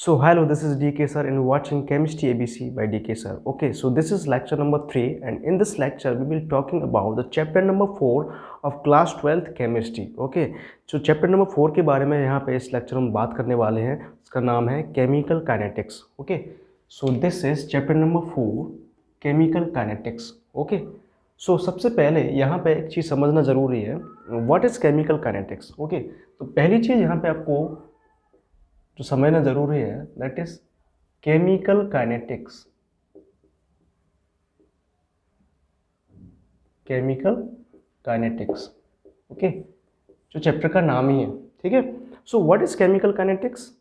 So hello, this is DK sir and watching Chemistry ABC by DK sir. Okay, so this is lecture number 3 and in this lecture we will talking about the chapter number 4 of class 12th chemistry. Okay, so chapter number 4 के बारे में यहाँ पे इस lecture में बात करने वाले हैं. इसका नाम है chemical kinetics. Okay, so this is chapter number 4 chemical kinetics. Okay, so सबसे पहले यहाँ पे एक चीज़ समझना ज़रूरी है. What is chemical kinetics? Okay, तो पहली चीज़ यहाँ पे आपको जो समझना जरूरी है that is chemical kinetics. Chemical kinetics okay, जो चैप्टर का नाम ही है. ठीक है, so what is chemical kinetics?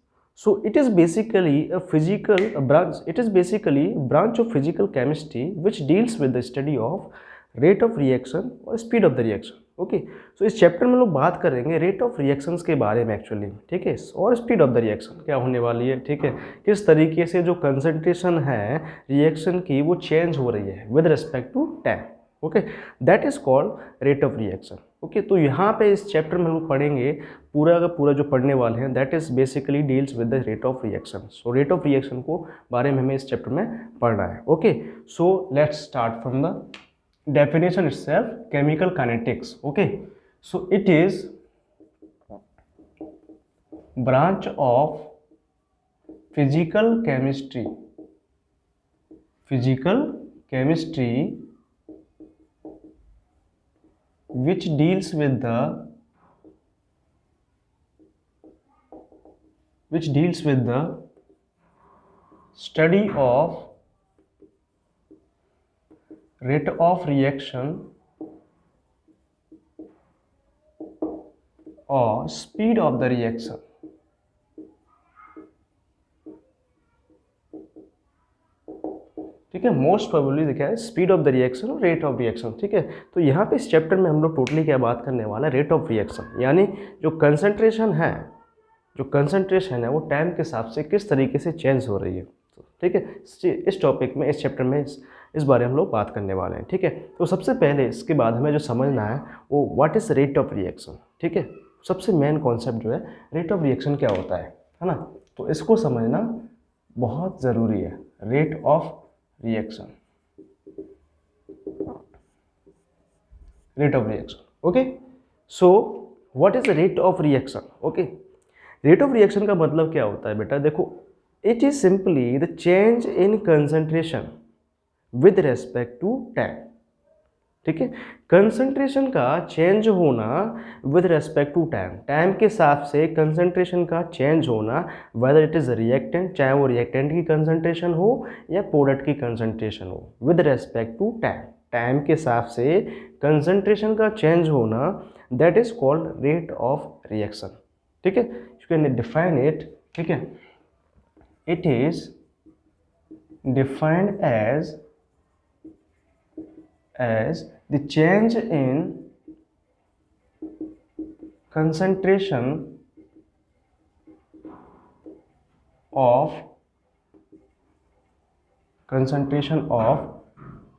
So it is basically a physical branch. It is basically branch of physical chemistry which deals with the study of rate of reaction और speed of the reaction. Okay, so इस chapter में लोग बात करेंगे rate of reactions के बारे में actually. ठीक है, और स्पीड ऑफ द रिएक्शन क्या होने वाली है. ठीक है, किस तरीके से जो कंसंट्रेशन है रिएक्शन की वो चेंज हो रही है with respect to time. Okay, that is called rate of reaction. Okay, तो यहाँ पे इस चैप्टर में लोग पढ़ेंगे पूरा का पूरा जो पढ़ने वाले हैं that is basically deals with the rate of reaction. So rate of reaction को बारे में हमें इस चैप्टर में पढ़ना है. Okay, so let's start from the definition itself. Chemical kinetics. Okay, so it is branch of physical chemistry which deals with the study of rate of reaction or speed of the reaction. ठीक है, most probably देखा है speed of the reaction और rate of reaction. ठीक है, तो यहाँ पे इस चैप्टर में हम लोग टोटली क्या बात करने वाला है, रेट ऑफ रिएक्शन, यानी जो कंसंट्रेशन है वो टाइम के हिसाब से किस तरीके से चेंज हो रही है. ठीक है, इस टॉपिक में इस चैप्टर में इस बारे हम लोग बात करने वाले हैं. ठीक है, तो सबसे पहले इसके बाद हमें जो समझना है वो what is rate of reaction. ठीक है, सबसे मेन कॉन्सेप्ट जो है रेट ऑफ रिएक्शन क्या होता है ना, तो इसको समझना बहुत ज़रूरी है. Rate of reaction, okay. So what is the rate of reaction? Okay, rate of reaction का मतलब क्या होता है बेटा, देखो, it is simply the change in concentration with respect to time. ठीक है, कंसंट्रेशन का चेंज होना with respect to time, time के हिसाब से कंसंट्रेशन का चेंज होना, वेदर इट इज़ रिएक्टेंट, चाहे वो रिएक्टेंट की कंसंट्रेशन हो या प्रोडक्ट की कंसंट्रेशन हो, with respect to time, time के हिसाब से कंसंट्रेशन का चेंज होना, that is called rate of reaction. ठीक है, यू कैन डिफाइन इट. ठीक है, it is defined as the change in concentration of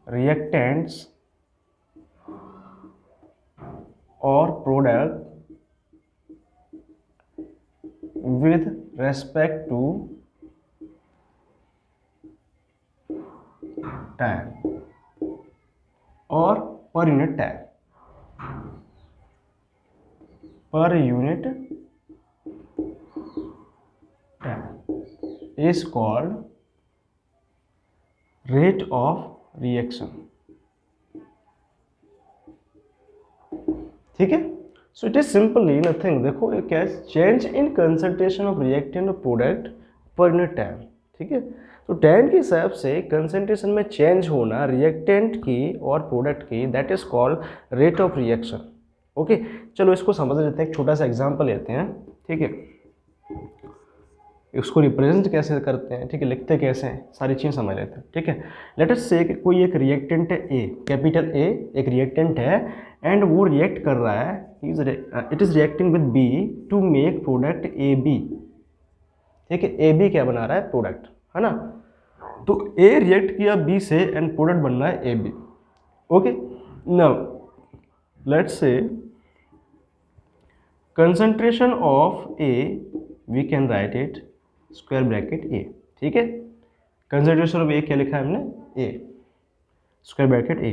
reactants or product with respect to time और per unit time is called rate of reaction. ठीक है, so it is simply nothing. देखो क्या है, change in concentration of reactant और product per unit time. ठीक है, तो टाइम के हिसाब से कंसंट्रेशन में चेंज होना रिएक्टेंट की और प्रोडक्ट की, that is called rate of reaction. Okay, चलो इसको समझ लेते हैं, एक छोटा सा एग्जांपल लेते हैं. ठीक है, इसको रिप्रेजेंट कैसे करते हैं, ठीक है, लिखते कैसे हैं, सारी चीज़ समझ लेते हैं. ठीक है, लेट अस से कोई एक रिएक्टेंट है ए, कैपिटल ए एक रिएक्टेंट है एंड वो रिएक्ट कर रहा है, it is reacting with B to make product A B. ठीक है, ए बी क्या बना रहा है, प्रोडक्ट, है ना. तो ए रिएक्ट किया बी से एंड प्रोडक्ट बन रहा है A B. Okay, now let's say concentration of A, we can write it square bracket A, ठीक है। कंसंट्रेशन ऑफ ए क्या लिखा है हमने, A, square bracket A,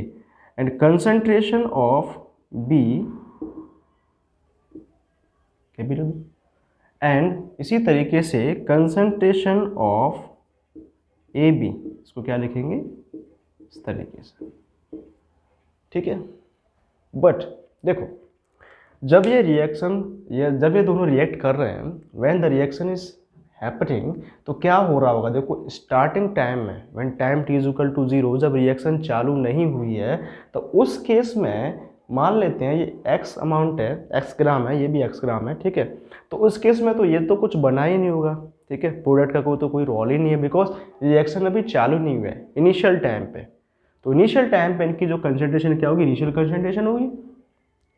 and concentration of B capital B, and इसी तरीके से कंसंट्रेशन ऑफ ए बी, इसको क्या लिखेंगे इस तरीके से, ठीक है। बट देखो जब ये रिएक्शन जब ये दोनों रिएक्ट कर रहे हैं, when the reaction is happening, तो क्या हो रहा होगा, देखो स्टार्टिंग टाइम में when time t is equal to 0, जब रिएक्शन चालू नहीं हुई है तो उस केस में मान लेते हैं ये x अमाउंट है, x ग्राम है, ये भी x ग्राम है, ठीक है। तो उस केस में तो ये तो कुछ बना ही नहीं होगा, ठीक है, प्रोडक्ट का कोई रोल ही नहीं है, बिकॉज रिएक्शन अभी चालू नहीं हुआ है इनिशियल टाइम पे। तो इनिशियल टाइम पे इनकी जो कंसंट्रेशन क्या होगी, इनिशियल कंसंट्रेशन होगी,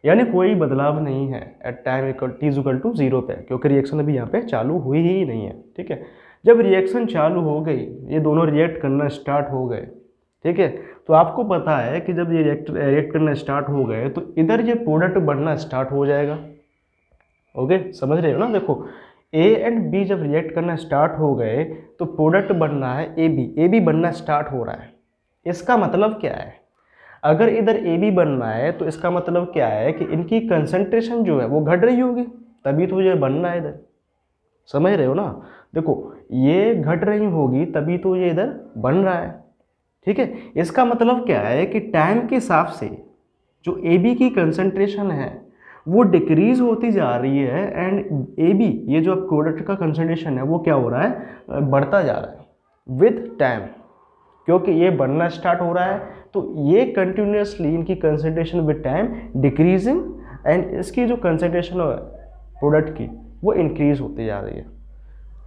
यानी कोई बदलाव नहीं है at time t is equal to 0 पे, क्योंकि रिएक्शन अभी यहाँ पे चालू हुई ही नहीं है, ठीक है। जब रिएक्शन चालू हो गई, ये दोनों रिएक्ट करना स्टार्ट हो गए, ठीक है, तो आपको पता है कि जब ये रिएक्ट करना स्टार्ट हो गए तो इधर ये प्रोडक्ट बनना स्टार्ट हो जाएगा। ओके, समझ रहे हो ना। देखो ए एंड बी जब रिएक्ट करना स्टार्ट हो गए तो प्रोडक्ट बनना है ए बी बनना स्टार्ट हो रहा है। इसका मतलब क्या है, अगर इधर ए बी बनना है तो इसका मतलब क्या है कि इनकी कंसंट्रेशन जो है वो घट रही होगी, तभी तो ये बनना है इधर, समझ रहे हो ना। देखो ये घट रही होगी तभी तो ये इधर बन रहा है, ठीक है। इसका मतलब क्या है कि टाइम के हिसाब से जो ए बी की कंसंट्रेशन है वो डिक्रीज होती जा रही है, एंड ए बी ये जो प्रोडक्ट का कंसंट्रेशन है वो क्या हो रहा है, बढ़ता जा रहा है विद टाइम, क्योंकि ये बनना स्टार्ट हो रहा है। तो ये कंटिन्यूसली इनकी concentration with time decreasing, and इसकी जो कंसंट्रेशन है प्रोडक्ट की वो इंक्रीज होती जा रही है,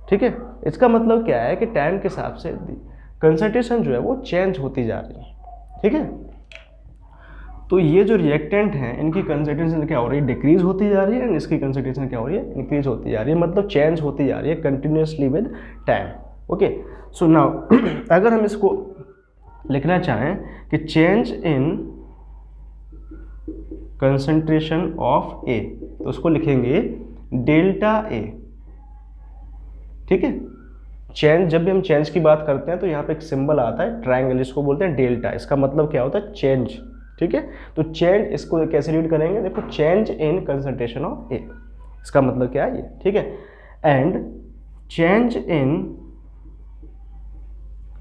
ठीक है। इसका मतलब क्या है कि टाइम के हिसाब से कंसंट्रेशन जो है वो चेंज होती जा रही है, ठीक है। तो ये जो रिएक्टेंट हैं इनकी कंसंट्रेशन क्या हो रही है, डिक्रीज होती जा रही है, एंड इसकी कंसंट्रेशन क्या हो रही है, इंक्रीज होती जा रही है, मतलब चेंज होती जा रही है continuously with time. Okay, so now अगर हम इसको लिखना चाहें कि change in concentration of A, तो उसको लिखेंगे डेल्टा ए, ठीक है। चेंज, जब भी हम चेंज की बात करते हैं तो यहाँ पे एक सिंबल आता है ट्रायंगल, इसको बोलते हैं डेल्टा। इसका मतलब क्या होता है, चेंज, ठीक है। तो चेंज इसको कैसे रीड करेंगे, देखो change in concentration of A, इसका मतलब क्या है ये, ठीक है। And change in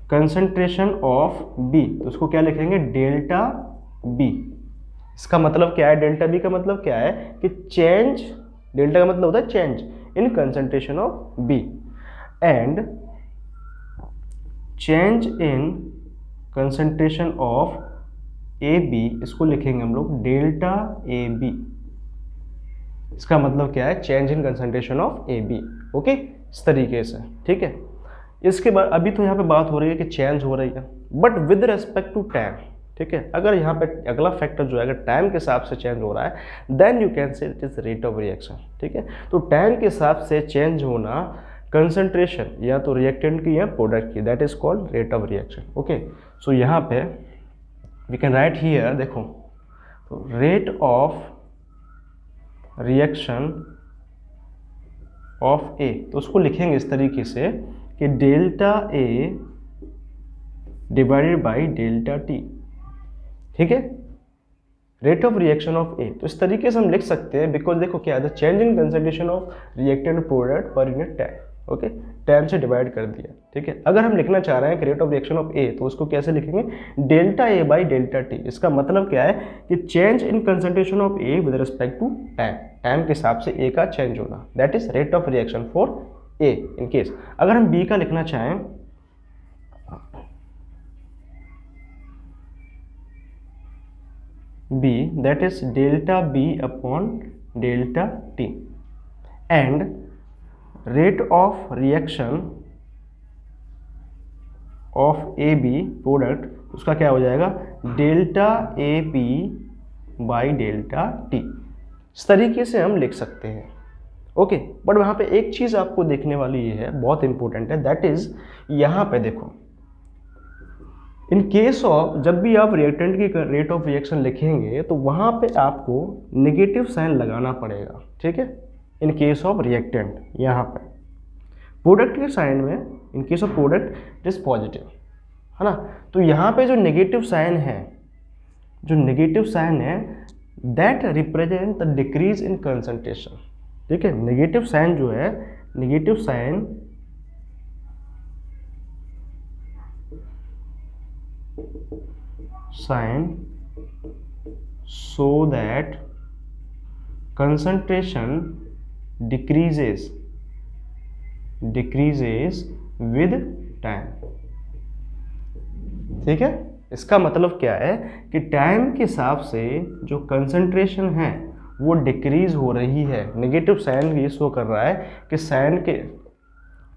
concentration of B, तो उसको क्या लिखेंगे, डेल्टा बी। इसका मतलब क्या है, डेल्टा बी का मतलब क्या है कि चेंज, डेल्टा का मतलब होता है change in concentration of B, and change in concentration of A B, इसको लिखेंगे हम लोग डेल्टा ए बी। इसका मतलब क्या है, change in concentration of A B. Okay, इस तरीके से, ठीक है। इसके बाद अभी तो यहाँ पे बात हो रही है कि चेंज हो रही है, but with respect to time, ठीक है। अगर यहाँ पे अगला फैक्टर जो है अगर टाइम के हिसाब से चेंज हो रहा है, then you can say it is rate of reaction, ठीक है। तो टाइम के हिसाब से चेंज होना कंसंट्रेशन या तो रिएक्टेंट की या प्रोडक्ट की, that is called rate of reaction. Okay, so यहाँ पे वी कैन राइट हियर, देखो तो rate of reaction of A, तो उसको लिखेंगे इस तरीके से कि delta A divided by delta T, ठीक है, rate of reaction of A. तो इस तरीके से हम लिख सकते हैं, बिकॉज देखो क्या है, change in concentration of reactant product per unit time. Okay, time से डिवाइड कर दिया, ठीक है। अगर हम लिखना चाह रहे हैं कि rate of reaction of A, तो उसको कैसे लिखेंगे, delta A by delta T. इसका मतलब क्या है कि change in concentration of A with respect to time, time के हिसाब से ए का चेंज होना, that is rate of reaction for A. In case अगर हम बी का लिखना चाहें, B that is delta B upon delta T, and rate of reaction of A B product, उसका क्या हो जाएगा, delta A B by delta T. इस तरीके से हम लिख सकते हैं। ओके, बट वहाँ पे एक चीज़ आपको देखने वाली ये है, बहुत इंपॉर्टेंट है, दैट इज यहाँ पे देखो, इन केस ऑफ जब भी आप रिएक्टेंट की रेट ऑफ रिएक्शन लिखेंगे तो वहाँ पे आपको नेगेटिव साइन लगाना पड़ेगा, ठीक है, इन केस ऑफ रिएक्टेंट यहाँ पे। प्रोडक्ट के साइन में, in case of product it is positive, है ना। तो यहाँ पे जो नेगेटिव साइन है, जो नेगेटिव साइन है that represent the decrease in concentration, ठीक है। नेगेटिव साइन जो है, negative sign so that concentration decreases with time, ठीक है। इसका मतलब क्या है कि टाइम के हिसाब से जो कंसंट्रेशन है वो डिक्रीज हो रही है। नेगेटिव साइन ये शो कर रहा है कि साइन के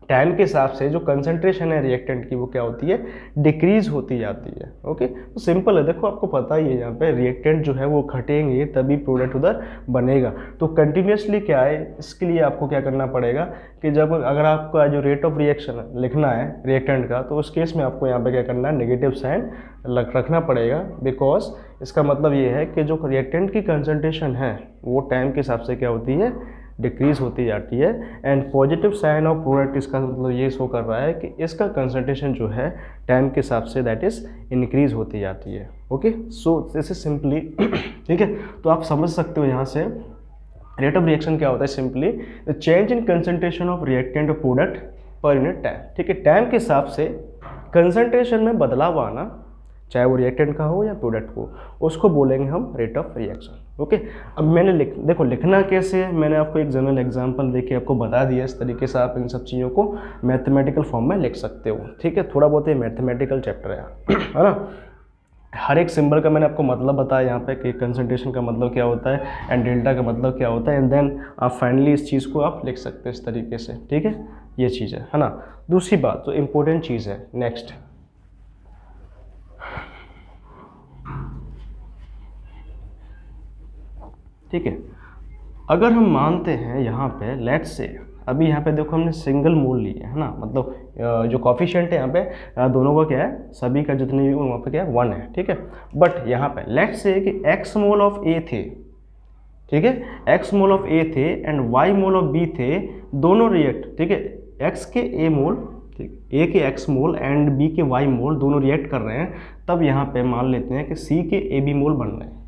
टाइम के हिसाब से जो कंसंट्रेशन है रिएक्टेंट की वो क्या होती है, डिक्रीज होती जाती है। ओके, तो सिंपल है, देखो आपको पता ही है यहाँ पे रिएक्टेंट जो है वो घटेंगे तभी प्रोडक्ट उधर बनेगा। तो कंटिन्यूसली क्या है, इसके लिए आपको क्या करना पड़ेगा कि जब अगर आपका जो रेट ऑफ रिएक्शन लिखना है रिएक्टेंट का, तो उस केस में आपको यहाँ पे क्या करना है, नेगेटिव साइन रखना पड़ेगा। बिकॉज इसका मतलब ये है कि जो रिएक्टेंट की कंसंट्रेशन है वो टाइम के हिसाब से क्या होती है, डिक्रीज होती जाती है। And positive sign of product इसका मतलब ये शो कर रहा है कि इसका कंसंट्रेशन जो है टाइम के हिसाब से दैट इज इंक्रीज होती जाती है। Okay, so this is simply ठीक है। तो आप समझ सकते हो यहाँ से रेट ऑफ रिएक्शन क्या होता है, simply the change in concentration of reactant of product per unit time, ठीक है। टाइम के हिसाब से कंसंट्रेशन में बदलाव आना, चाहे वो रिएक्टेंट का हो या प्रोडक्ट को, उसको बोलेंगे हम रेट ऑफ रिएक्शन। ओके, अब मैंने देखो लिखना कैसे है, मैंने आपको एक जनरल एग्जांपल देके आपको बता दिया। इस तरीके से आप इन सब चीज़ों को मैथमेटिकल फॉर्म में लिख सकते हो, ठीक है। थोड़ा बहुत ये मैथमेटिकल चैप्टर है ना। हर एक सिंबल का मैंने आपको मतलब बताया यहाँ पे कि कंसंट्रेशन का मतलब क्या होता है एंड डेल्टा का मतलब क्या होता है, एंड देन आप फाइनली इस चीज़ को आप लिख सकते हो इस तरीके से, ठीक है। ये चीज़ है ना। दूसरी बात जो इम्पोर्टेंट चीज़ है नेक्स्ट, ठीक है। अगर हम मानते हैं यहाँ पे लेट्स से, अभी यहाँ पे देखो हमने सिंगल मोल लिए है ना, मतलब जो कॉफिशिएंट है यहाँ पे दोनों का क्या है, सभी का जितने भी वहाँ पे क्या है 1 है, ठीक है। बट यहाँ पे लेट्स से कि x मोल ऑफ A थे, ठीक है, x मोल ऑफ A थे and y mole of B थे, दोनों रिएक्ट, ठीक है। x के A मोल, ठीक, A के x मोल एंड B के y मोल दोनों रिएक्ट कर रहे हैं, तब यहाँ पे मान लेते हैं कि C के AB मोल बन रहे हैं,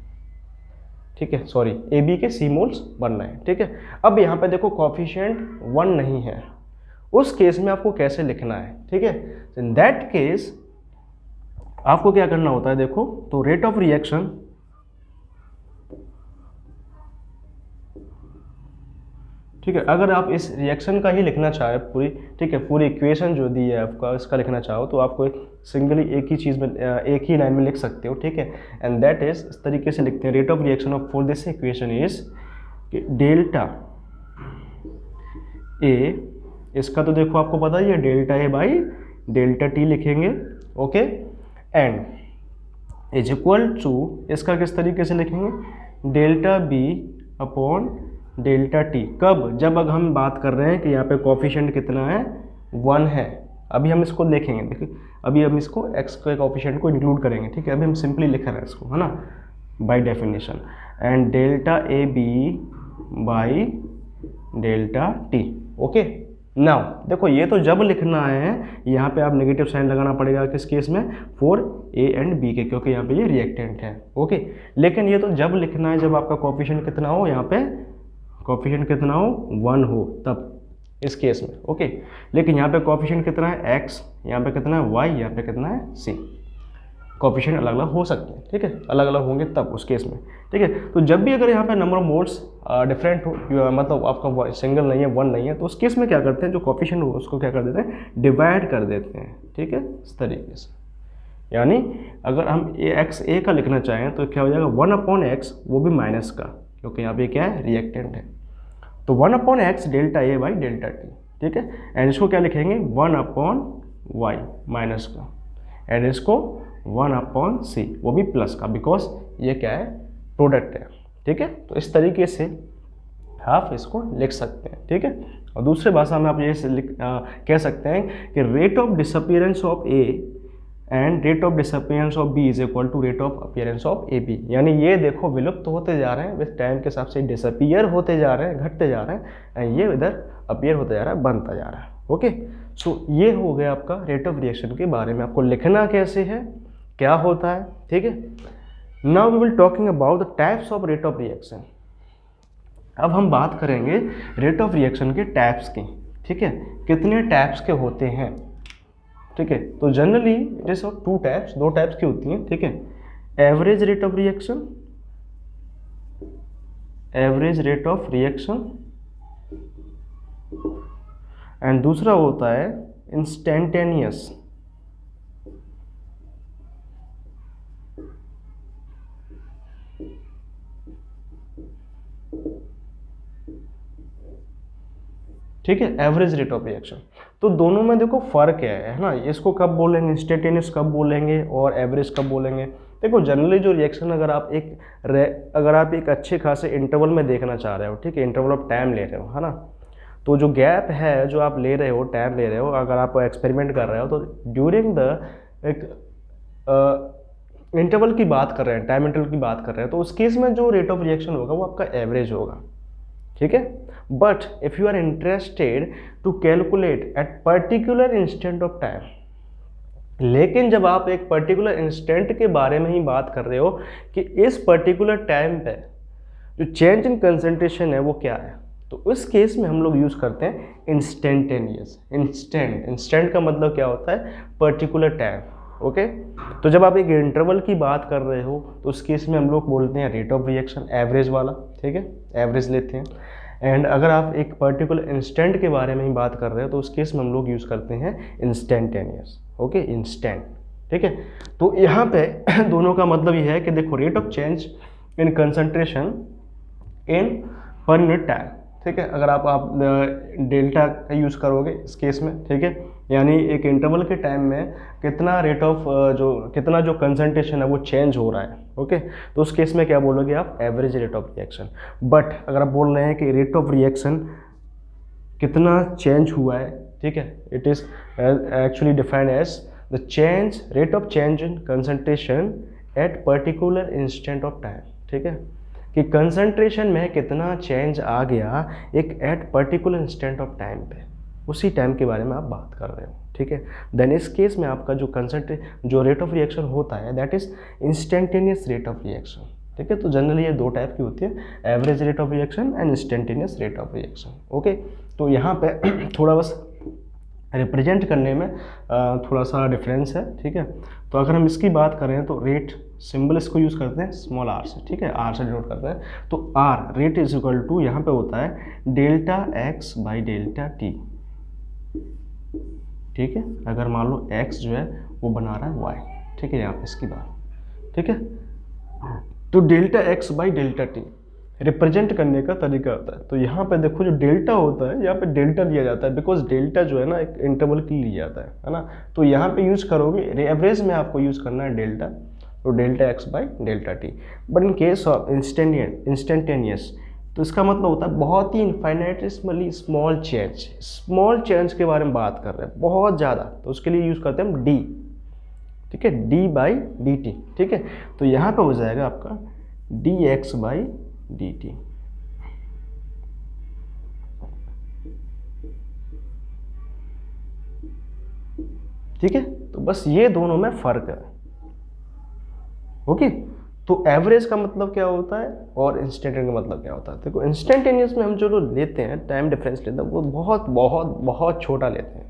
ठीक है, सॉरी AB के C मोल्स बन रहे हैं, ठीक है। अब यहाँ पे देखो कॉफिशिएंट 1 नहीं है, उस केस में आपको कैसे लिखना है, ठीक है। इन दैट केस आपको क्या करना होता है, देखो तो रेट ऑफ रिएक्शन, ठीक है, अगर आप इस रिएक्शन का ही लिखना चाहे पूरी, ठीक है, पूरी इक्वेशन जो दी है आपका इसका लिखना चाहो तो आपको सिंगली एक ही चीज़ में एक ही लाइन में लिख सकते हो, ठीक है। एंड दैट इज, इस तरीके से लिखते हैं, rate of reaction of for this equation is delta A, इसका तो देखो आपको पता ही है delta A by delta t लिखेंगे, okay. And is equal to, इसका किस तरीके से लिखेंगे, delta B upon delta t. कब, जब अगर हम बात कर रहे हैं कि यहाँ पे कोफिशिएंट कितना है, 1 है। अभी हम इसको देखेंगे, देखिए अभी हम इसको x के कोफिशिएंट को इंक्लूड करेंगे, ठीक है। अभी हम सिंपली लिख रहे हैं इसको, है ना, by definition. And delta A B by delta T, okay. Now देखो ये तो जब लिखना है, यहाँ पे आप नेगेटिव साइन लगाना पड़ेगा किस केस में, फॉर ए एंड बी के, क्योंकि यहाँ पे ये रिएक्टेंट है, ओके। लेकिन ये तो जब लिखना है जब आपका कोफिशिएंट कितना हो, यहाँ पे कोफिशिएंट कितना हो, 1 हो, तब इस केस में, ओके। लेकिन यहाँ पे कोफिशिएंट कितना है, x, यहाँ पे कितना है y, यहाँ पे कितना है c। कोफिशिएंट अलग अलग हो सकते हैं, ठीक है, अलग अलग होंगे तब उस केस में, ठीक है। तो जब भी अगर यहाँ पे नंबर ऑफ मोल्स डिफरेंट हो, मतलब आपका सिंगल नहीं है, 1 नहीं है, तो उस केस में क्या करते हैं, जो कोफिशिएंट हो उसको क्या कर देते हैं, डिवाइड कर देते हैं, ठीक है, इस तरीके से। यानी अगर हम x a का लिखना चाहें तो क्या हो जाएगा, 1/x, वो भी माइनस का, क्योंकि यहाँ पे क्या है, रिएक्टेंट है। तो 1/x delta A by delta T, ठीक है। एंड इसको क्या लिखेंगे, 1/y माइनस का, एंड इसको 1/c, वो भी प्लस का, बिकॉज ये क्या है, प्रोडक्ट है, ठीक है। तो इस तरीके से आप इसको लिख सकते हैं, ठीक है। और दूसरे भाषा में आप ये कह सकते हैं कि rate of disappearance of A and rate of disappearance of B is equal to rate of appearance of A B. यानी ये देखो विलुप्त होते जा रहे हैं, विद टाइम के हिसाब से डिसअपियर होते जा रहे हैं, घटते जा रहे हैं, एंड ये इधर अपीयर होते जा रहा है, बनता जा रहा है, ओके, सो ये हो गया आपका रेट ऑफ रिएक्शन के बारे में, आपको लिखना कैसे है, क्या होता है, ठीक है। Now we will talking about the types of rate of reaction. अब हम बात करेंगे रेट ऑफ रिएक्शन के टाइप्स की, ठीक है, कितने टाइप्स के होते हैं, ठीक है। तो generally it is of two types, दो टाइप्स की होती हैं, ठीक है। Average rate of reaction, average rate of reaction, and दूसरा होता है इंस्टेंटेनियस, ठीक है, एवरेज रेट ऑफ रिएक्शन। तो दोनों में देखो फर्क है ना, इसको कब बोलेंगे, इंस्टेंटेनियस कब बोलेंगे और एवरेज कब बोलेंगे। देखो जनरली जो रिएक्शन अगर आप एक अच्छे खासे इंटरवल में देखना चाह रहे हो, ठीक है, इंटरवल ऑफ टाइम ले रहे हो, है ना, तो जो गैप है जो आप ले रहे हो, टाइम ले रहे हो, अगर आप एक्सपेरिमेंट कर रहे हो तो ड्यूरिंग द एक इंटरवल की बात कर रहे हैं, टाइम इंटरवल की बात कर रहे हैं, तो उस केस में जो रेट ऑफ रिएक्शन होगा वो आपका एवरेज होगा, ठीक है। But if you are interested to calculate at particular instant of time, लेकिन जब आप एक पर्टिकुलर इंस्टेंट के बारे में ही बात कर रहे हो कि इस पर्टिकुलर टाइम पे जो चेंज इन कंसंट्रेशन है वो क्या है, तो उस केस में हम लोग यूज़ करते हैं इंस्टेंटेनियस। इंस्टेंट का मतलब क्या होता है, पर्टिकुलर टाइम, ओके। तो जब आप एक इंटरवल की बात कर रहे हो तो उस केस में हम लोग बोलते हैं रेट ऑफ रिएक्शन एवरेज वाला, ठीक है, एवरेज लेते हैं। एंड अगर आप एक पर्टिकुलर इंस्टेंट के बारे में ही बात कर रहे हो तो उस केस में हम लोग यूज़ करते हैं इंस्टेंटेनियस, ओके, इंस्टेंट, ठीक है। तो यहाँ पे दोनों का मतलब ये है कि देखो rate of change in concentration in पर यूनिट टाइम, ठीक है। अगर आप डेल्टा का यूज़ करोगे इस केस में, ठीक है, यानी एक इंटरवल के टाइम में कितना रेट ऑफ कितना जो कंसंट्रेशन है वो चेंज हो रहा है, ओके, तो उस केस में क्या बोलोगे आप, average rate of reaction. But अगर आप बोल रहे हैं कि रेट ऑफ रिएक्शन कितना चेंज हुआ है, ठीक है, it is actually defined as the change, rate of change in concentration at particular instant of time, ठीक है, कि कंसंट्रेशन में कितना चेंज आ गया एक eight particular instant of time पे, उसी टाइम के बारे में आप बात कर रहे हो, ठीक है। देन इस केस में आपका जो रेट ऑफ रिएक्शन होता है that is instantaneous rate of reaction, ठीक है। तो जनरली ये दो टाइप की होती है, average rate of reaction and instantaneous rate of reaction, okay. तो यहाँ पे थोड़ा बस रिप्रेजेंट करने में थोड़ा सा डिफरेंस है, ठीक है। तो अगर हम इसकी बात करें तो रेट सिंबल इसको यूज़ करते हैं स्मॉल आर से, ठीक है, आर से डिनोट करते हैं। तो R rate is equal to यहाँ पे होता है delta X by delta T, ठीक है। अगर मान लो एक्स जो है वो बना रहा है वाई, ठीक है, यहाँ पे इसकी बात, ठीक है। तो delta X by delta T represent करने का तरीका होता है। तो यहाँ पे देखो जो डेल्टा होता है, यहाँ पे डेल्टा लिया जाता है बिकॉज डेल्टा जो है ना एक इंटरवल के लिए लिया जाता है ना। तो यहाँ पे यूज़ करोगे एवरेज में आपको यूज़ करना है डेल्टा, तो delta X by delta T. But in case of instantaneous तो इसका मतलब होता है बहुत ही इनफाइनेटिसमली स्मॉल चेंज के बारे में बात कर रहे हैं, बहुत ज़्यादा, तो उसके लिए यूज़ करते हैं हम डी, ठीक है, डी बाई डी टी, ठीक है। तो यहाँ पे हो जाएगा आपका D x by D T, ठीक है। तो बस ये दोनों में फ़र्क है, ओके। तो एवरेज का मतलब क्या होता है और इंस्टेंटेनियस का मतलब क्या होता है। देखो इंस्टेंटेनियस में हम जो लेते हैं टाइम डिफरेंस लेते हैं वो बहुत बहुत बहुत छोटा लेते हैं।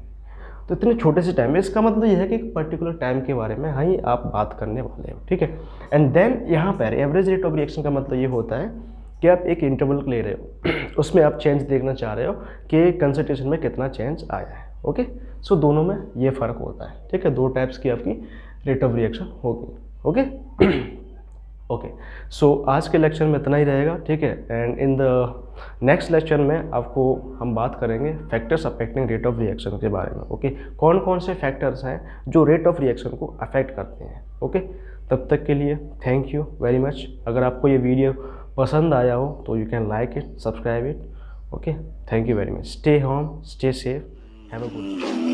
तो इतने छोटे से टाइम में इसका मतलब ये है कि एक पर्टिकुलर टाइम के बारे में ही आप बात करने वाले हो, ठीक है। एंड देन यहाँ पर एवरेज रेट ऑफ रिएक्शन का मतलब ये होता है कि आप एक इंटरवल ले रहे हो, उसमें आप चेंज देखना चाह रहे हो कि कंसंट्रेशन में कितना चेंज आया है, ओके। सो दोनों में ये फ़र्क होता है, ठीक है। दो टाइप्स की आपकी रेट ऑफ रिएक्शन होगी, ओके। ओके, सो आज के लेक्चर में इतना ही रहेगा, ठीक है। And in the next lecture में आपको हम बात करेंगे factors affecting rate of reaction के बारे में, ओके। कौन कौन से फैक्टर्स हैं जो रेट ऑफ रिएक्शन को अफेक्ट करते हैं, ओके। तब तक के लिए थैंक यू वेरी मच। अगर आपको ये वीडियो पसंद आया हो तो you can like it, subscribe it, okay. Thank you very much. Stay home, stay safe, have a good day.